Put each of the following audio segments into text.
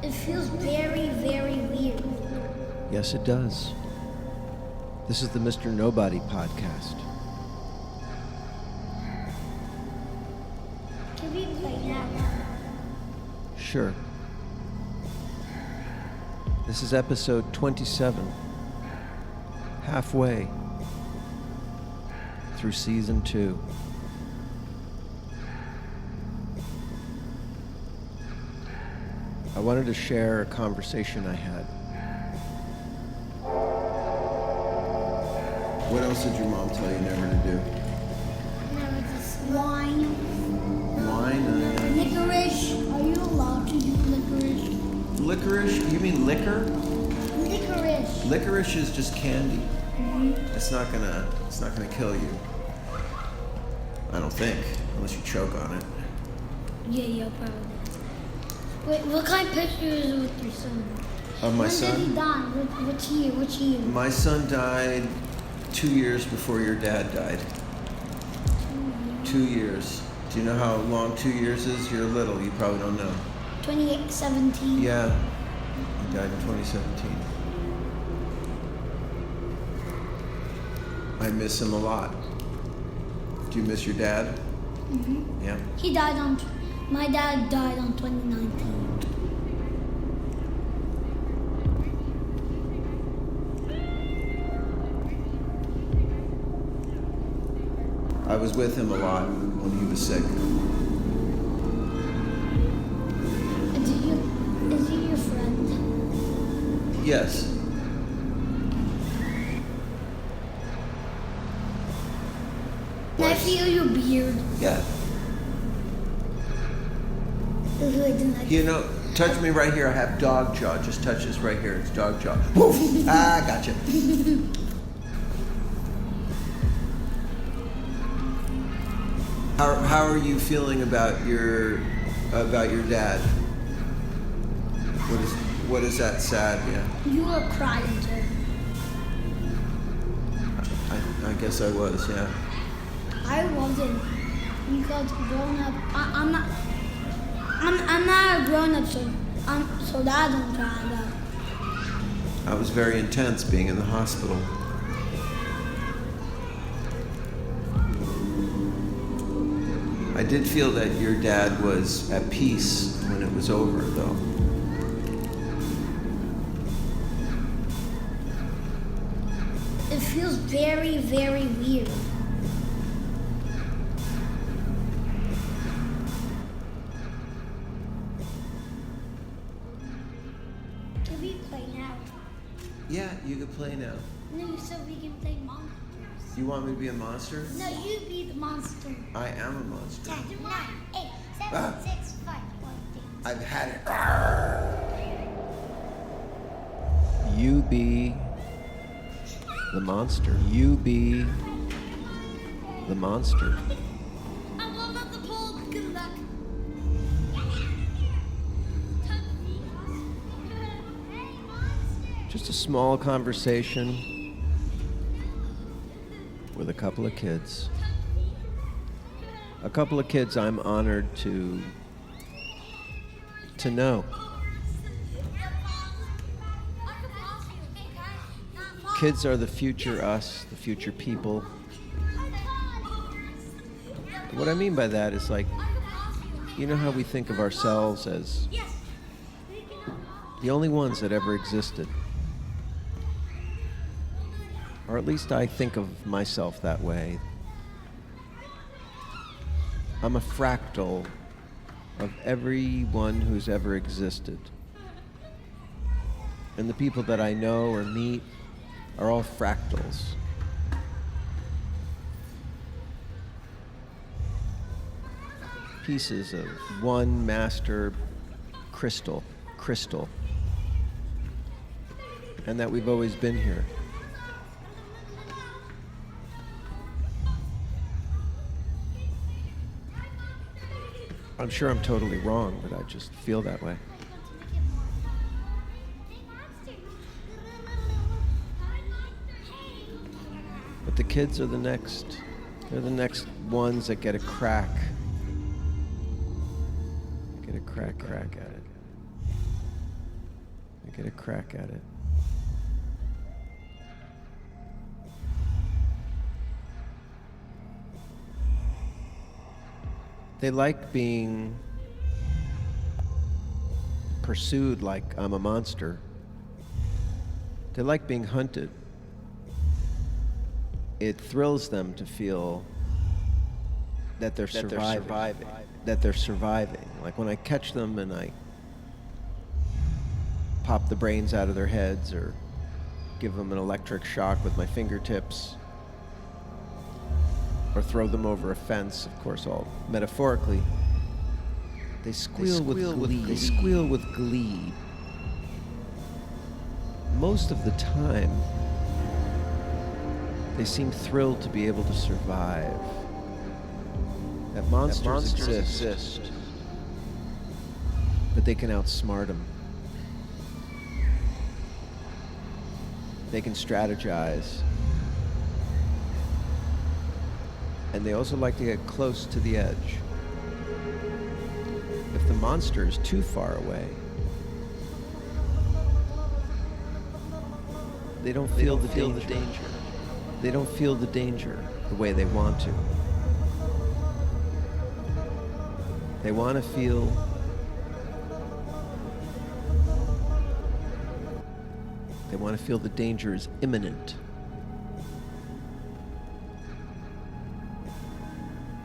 It feels very, very weird. Yes, it does. This is the Mr.Nobody podcast. Can we play now? Sure. This is episode 27. Halfway through season 2. I wanted to share a conversation I had. What else did your mom tell you never to do? Never just wine. Wine? Licorice. Are you allowed to do licorice? Licorice? You mean liquor? Licorice. Licorice is just candy. Mm-hmm. It's not gonna kill you. I don't think, unless you choke on it. Yeah, probably. Wait, what kind of picture is with your son? Of my son? When did he die? Which year? My son died 2 years before your dad died. 2 years. Do you know how long 2 years is? You're little, you probably don't know. 2017. Yeah, he died in 2017. I miss him a lot. Do you miss your dad? Mm-hmm. Yeah. My dad died on 2019. I was with him a lot when he was sick. Is he your friend? Yes. Can I feel your beard? Yeah. You know, touch me right here. I have dog jaw. Just touch this right here. It's dog jaw. Woof! Ah, gotcha. How are you feeling about your dad? What is that sad? Yeah. You were crying too. I guess I was. Yeah. I wasn't, because grown up. I'm not a grown up, so that I don't cry about. I was very intense being in the hospital. I did feel that your dad was at peace when it was over, though. It feels very, very weird. Can we play now? Yeah, you could play now. No, so we can play monsters. You want me to be a monster? No, you be the monster. I am a monster. 10, 9, 8, 7, Ah. 6, 5, 4, 3. I've had it. You be the monster. You be the monster. I will not the pole. Good luck. Just a small conversation with a couple of kids. A couple of kids I'm honored to know. Kids are the future us, the future people. What I mean by that is, like, you know how we think of ourselves as the only ones that ever existed. Or at least I think of myself that way. I'm a fractal of everyone who's ever existed. And the people that I know or meet are all fractals. Pieces of one master crystal. And that we've always been here. I'm sure I'm totally wrong, but I just feel that way. But the kids are they're the next ones that get a crack at it. I get a crack at it. They like being pursued like I'm a monster. They like being hunted. It thrills them to feel that they're surviving. That they're surviving. Like when I catch them and I pop the brains out of their heads or give them an electric shock with my fingertips or throw them over a fence, of course, all metaphorically. They squeal with glee. They squeal with glee. Most of the time, they seem thrilled to be able to survive. That monsters exist, but they can outsmart them. They can strategize. And they also like to get close to the edge. If the monster is too far away, they don't feel the danger. They don't feel the danger the way they want to. They want to feel the danger is imminent.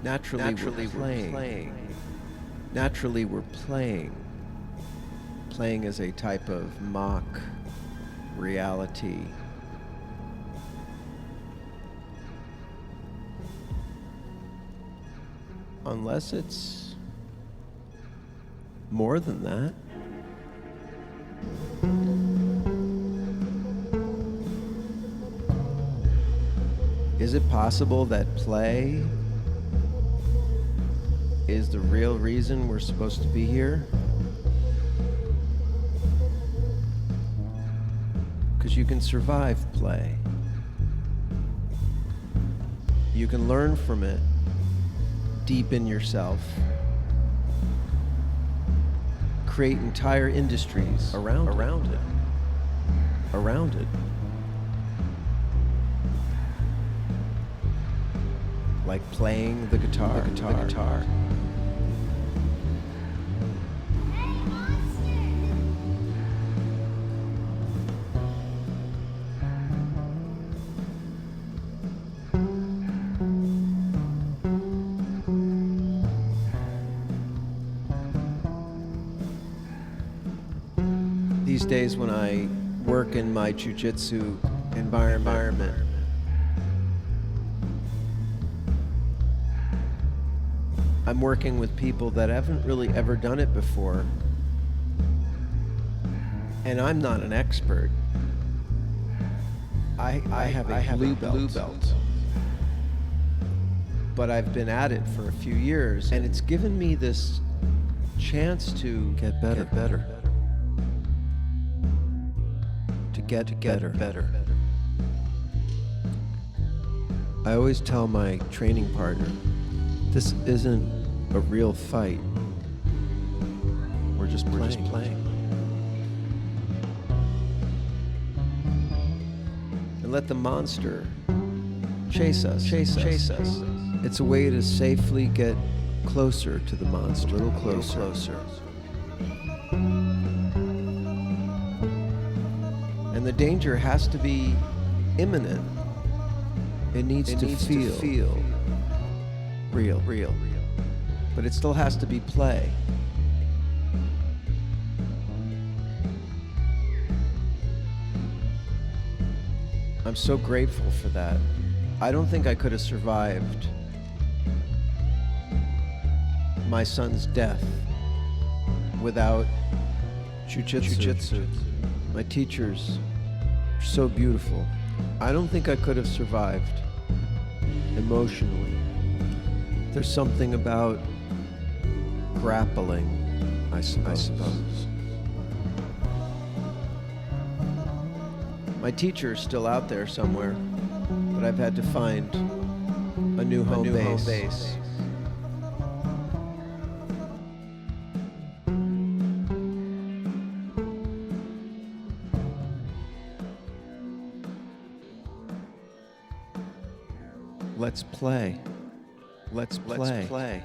Naturally we're playing. Naturally we're playing. Playing as a type of mock reality. Unless it's more than that. Is it possible that play is the real reason we're supposed to be here? Because you can survive play. You can learn from it deep in yourself. Create entire industries around it. Like playing the guitar. These days when I work in my jiu-jitsu environment, I'm working with people that haven't really ever done it before. And I'm not an expert. I have a blue belt. But I've been at it for a few years, and it's given me this chance to get better. To get better. I always tell my training partner, this isn't a real fight. We're just playing. And let the monster chase us. It's a way to safely get closer to the monster, a little closer. And the danger has to be imminent. It needs to feel real. But it still has to be play. I'm so grateful for that. I don't think I could have survived my son's death without jiu-jitsu. My teachers are so beautiful. I don't think I could have survived emotionally. There's something about grappling, I suppose. My teacher is still out there somewhere, but I've had to find a new home base. Let's play. Let's play.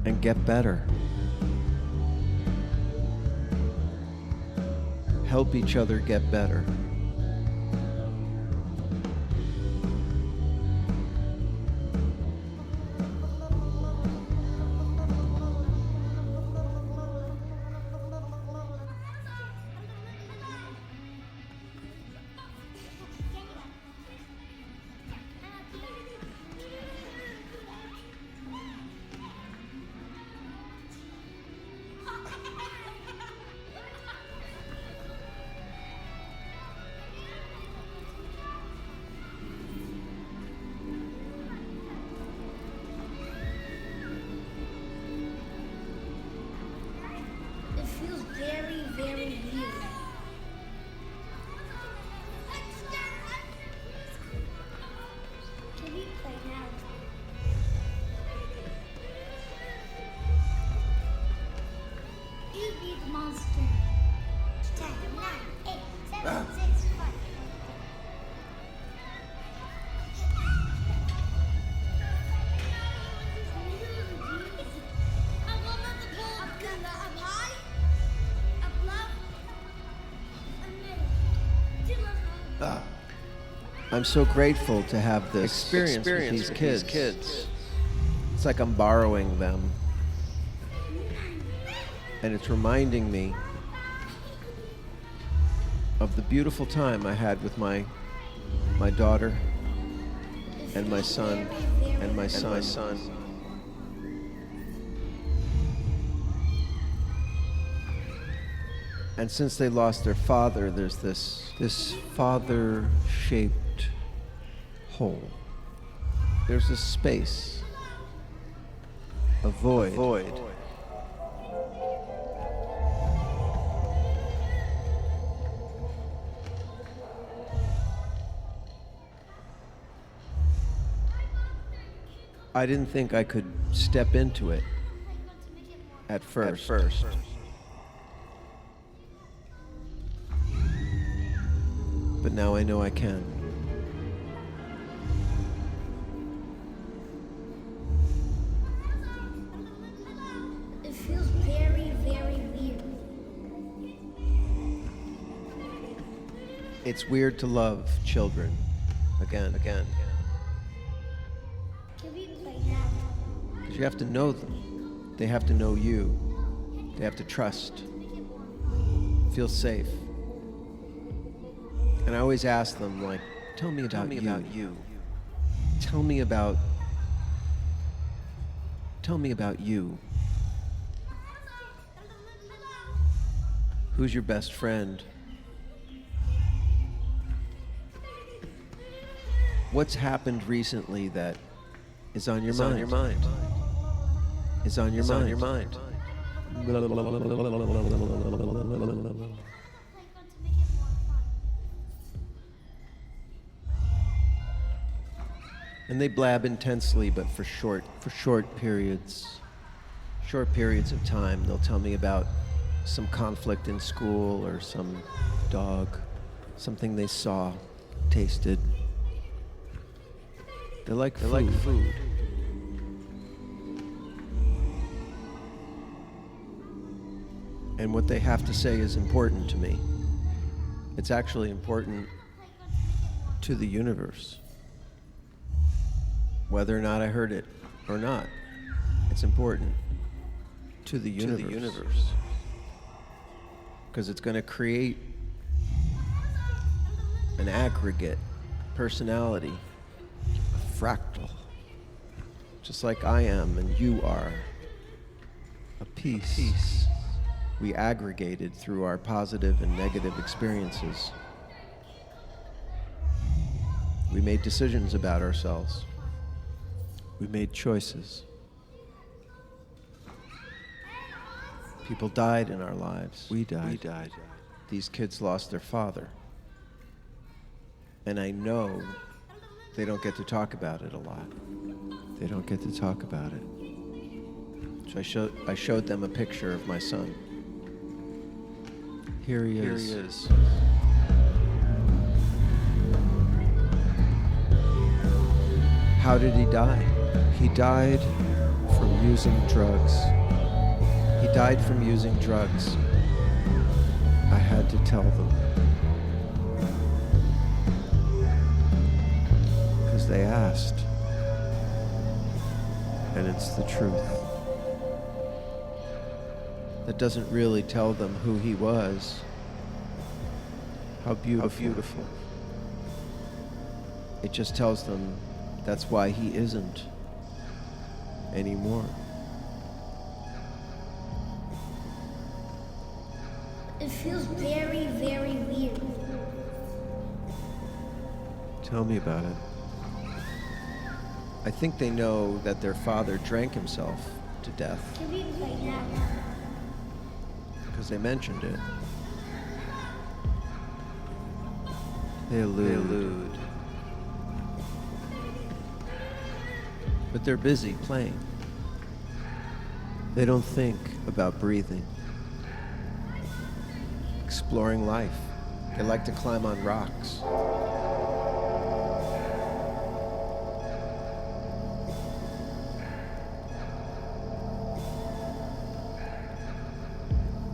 And get better. Help each other get better. It feels very, very weird. Can we play now? You be the monster. 10, 9, 8, 7, 6, 5. I'm so grateful to have this experience with these kids. It's like I'm borrowing them. And it's reminding me of the beautiful time I had with my daughter and my son and my son. And since they lost their father, there's this father-shaped hole. There's a space, a void. I didn't think I could step into it at first. But now I know I can. It feels very, very weird. It's weird to love children again. Can we play now? Because you have to know them. They have to know you. They have to trust. Feel safe. And I always ask them, like, tell me about you. Tell me about you. Who's your best friend? What's happened recently that is on your mind? Is on your mind. And they blab intensely, but for short periods of time. They'll tell me about some conflict in school or some dog, something they saw, tasted. They like food. And what they have to say is important to me. It's actually important to the universe. Whether or not I heard it or not, it's important to the universe. Because it's going to create an aggregate personality, a fractal, just like I am and you are, a piece. We aggregated through our positive and negative experiences. We made decisions about ourselves. We made choices. People died in our lives. We died. These kids lost their father. And I know they don't get to talk about it a lot. They don't get to talk about it. So I showed them a picture of my son. Here he is. How did he die? He died from using drugs. He died from using drugs. I had to tell them. Because they asked. And it's the truth. That doesn't really tell them who he was. How beautiful. It just tells them that's why he isn't anymore. It feels very, very weird. Tell me about it. I think they know that their father drank himself to death. Can we play now? Because they mentioned it. They allude. But they're busy playing. They don't think about breathing. Exploring life. They like to climb on rocks.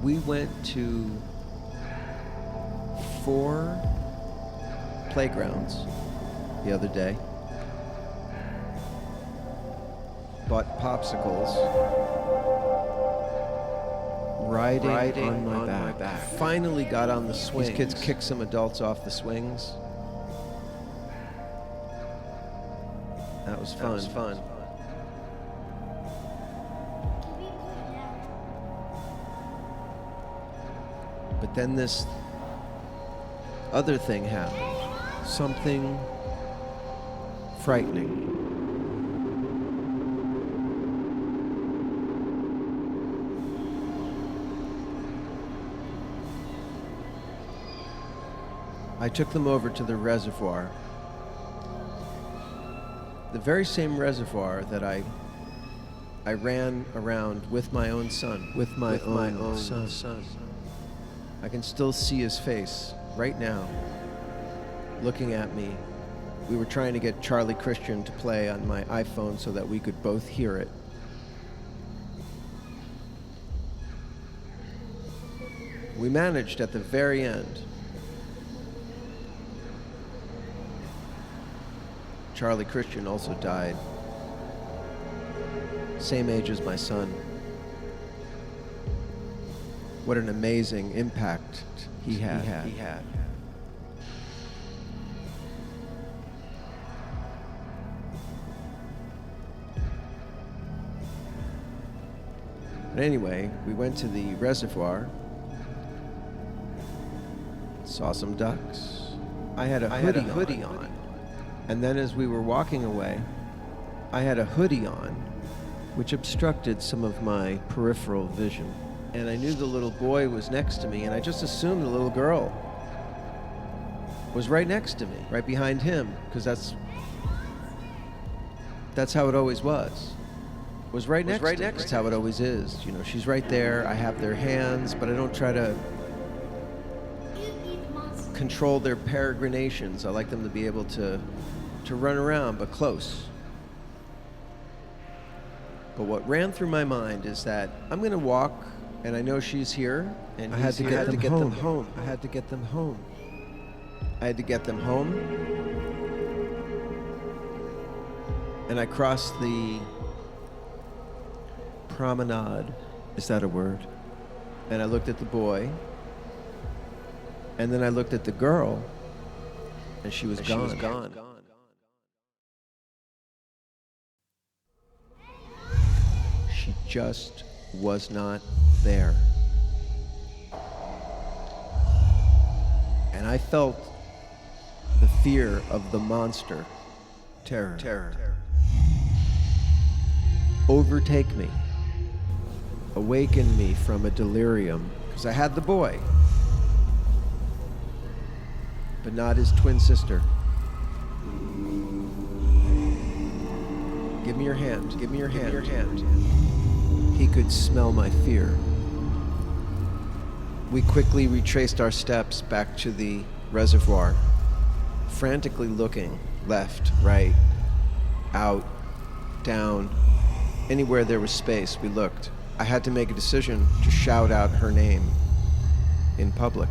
We went to 4 playgrounds the other day. Bought popsicles. Riding on my back. Finally got on the swings. These kids kicked some adults off the swings. That was fun. Can we play now? But then this other thing happened. Something frightening. I took them over to the reservoir. The very same reservoir that I ran around with my own son. With my own son. I can still see his face right now, looking at me. We were trying to get Charlie Christian to play on my iPhone so that we could both hear it. We managed at the very end. Charlie Christian also died. Same age as my son. What an amazing impact he had. But anyway, we went to the reservoir, saw some ducks. I had a hoodie on. And then as we were walking away, I had a hoodie on, which obstructed some of my peripheral vision. And I knew the little boy was next to me, and I just assumed the little girl was right next to me, right behind him, because that's how it always was. Was right next to me. That's how it always is. You know, she's right there. I have their hands, but I don't try to control their peregrinations. I like them to be able to run around, but close. But what ran through my mind is that I'm going to walk, and I know she's here, and I had to get them home. I had to get them home. And I crossed the promenade. Is that a word? And I looked at the boy, and then I looked at the girl, and she was gone. She just was not there. And I felt the fear of the monster, terror, overtake me, awaken me from a delirium, because I had the boy, but not his twin sister. Give me your hand. He could smell my fear. We quickly retraced our steps back to the reservoir, frantically looking left, right, out, down. Anywhere there was space, we looked. I had to make a decision to shout out her name in public.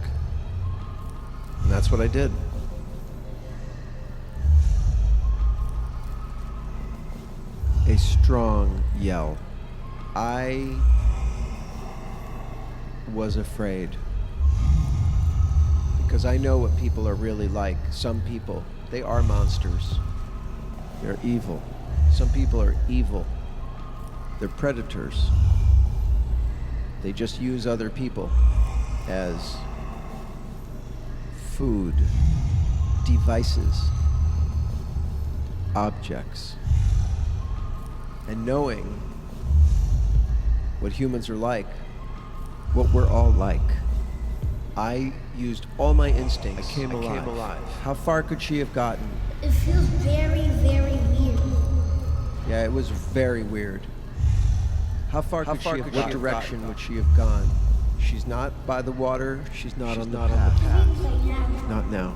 And that's what I did. A strong yell. I was afraid. Because I know what people are really like. Some people, they are monsters. They're evil. Some people are evil. They're predators. They just use other people as food, devices, objects. And knowing what humans are like, what we're all like, I used all my instincts. I came alive. How far could she have gotten? It feels very, very weird. Yeah, it was very weird. How far could she have gone? What direction would she have gone? She's not by the water. She's not on the path. Not now.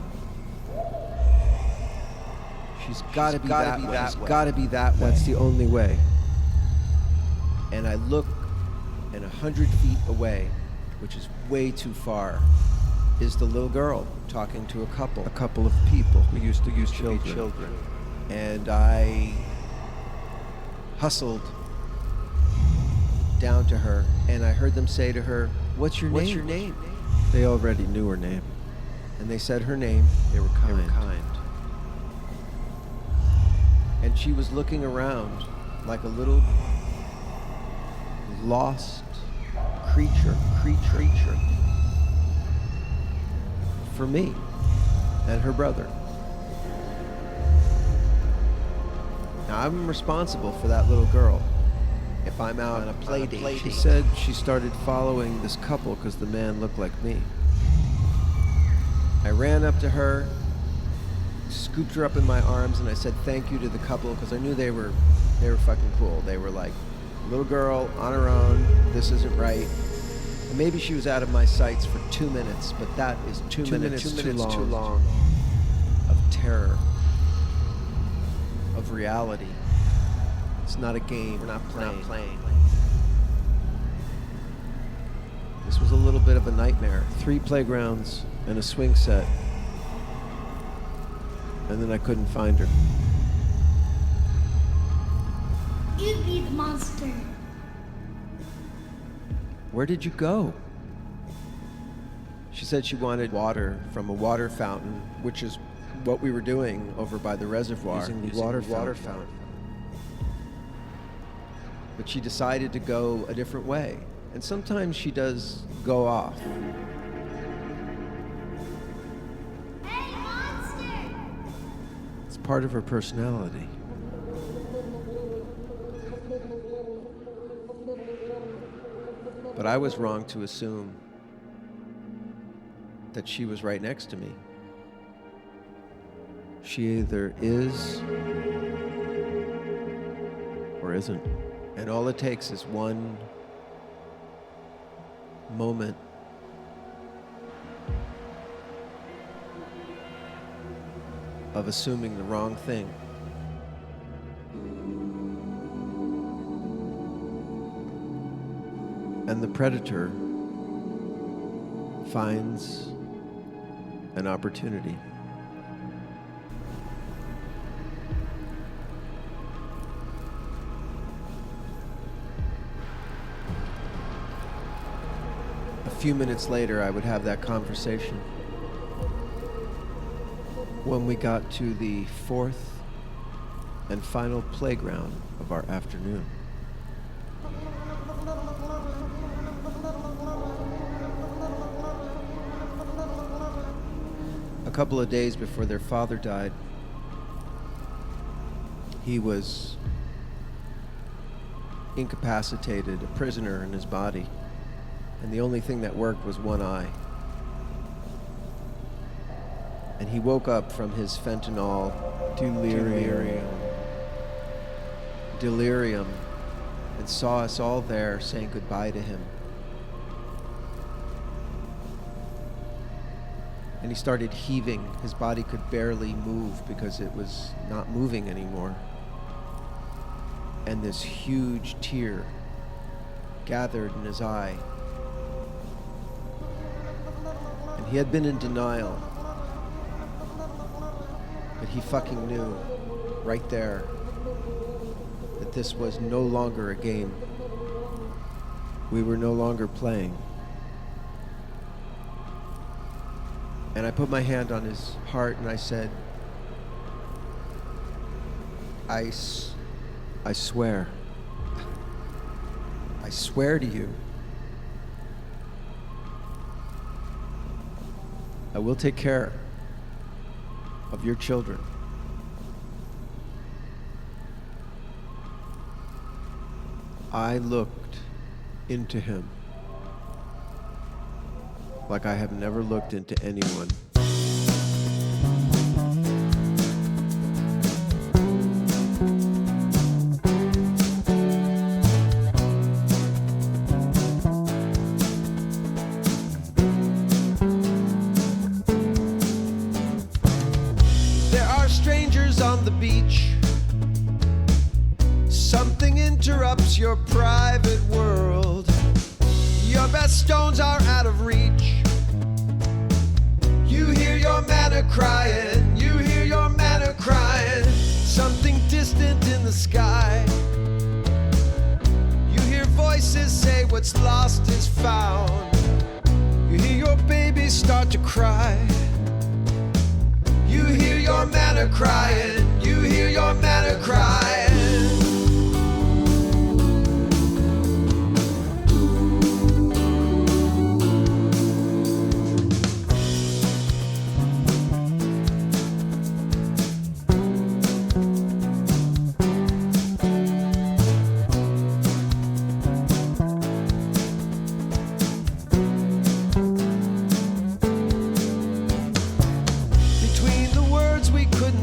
She's got to be that way. She's got to be that way. That's the only way. And I look, and 100 feet away, which is way too far, is the little girl talking to a couple of people who used to be children. And I hustled down to her, and I heard them say to her, "What's your name?" They already knew her name. And they said her name. They were kind. And she was looking around like a little lost creature for me and her brother. Now I'm responsible for that little girl. If I'm out on a play date, she said she started following this couple because the man looked like me. I ran up to her, scooped her up in my arms, and I said thank you to the couple because I knew they were fucking cool. They were like, little girl on her own, this isn't right. And maybe she was out of my sights for 2 minutes, but that is 2 minutes too long of terror, of reality. It's not a game. We're not playing. This was a little bit of a nightmare. 3 playgrounds and a swing set. And then I couldn't find her. You'd be the monster. Where did you go? She said she wanted water from a water fountain, which is what we were doing over by the reservoir. Using the water fountain. But she decided to go a different way. And sometimes she does go off. Hey, monster! It's part of her personality. But I was wrong to assume that she was right next to me. She either is or isn't. And all it takes is one moment of assuming the wrong thing. And the predator finds an opportunity. A few minutes later, I would have that conversation. When we got to the 4th and final playground of our afternoon. A couple of days before their father died, he was incapacitated, a prisoner in his body, and the only thing that worked was one eye. And he woke up from his fentanyl delirium and saw us all there saying goodbye to him. And he started heaving. His body could barely move because it was not moving anymore. And this huge tear gathered in his eye. And he had been in denial. But he fucking knew right there that this was no longer a game. We were no longer playing. And I put my hand on his heart and I said, I swear to you, I will take care of your children. I looked into him like I have never looked into anyone. There are strangers on the beach. Something interrupts your private world. Your best stones are out of reach. You hear your mana crying, you hear your mana crying. Something distant in the sky. You hear voices say what's lost is found. You hear your baby start to cry. You hear your mana crying, you hear your mana crying.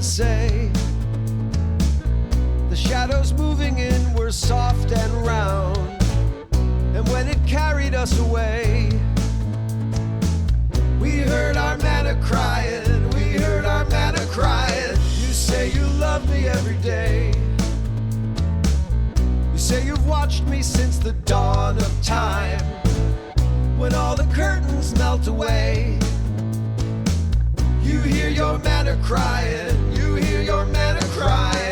Say the shadows moving in were soft and round, and when it carried us away, we heard our mana crying, we heard our mana crying. You say you love me every day. You say you've watched me since the dawn of time, when all the curtains melt away. You hear your mana crying, you hear your mana crying.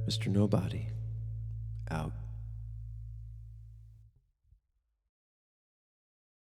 Mr. Nobody, out.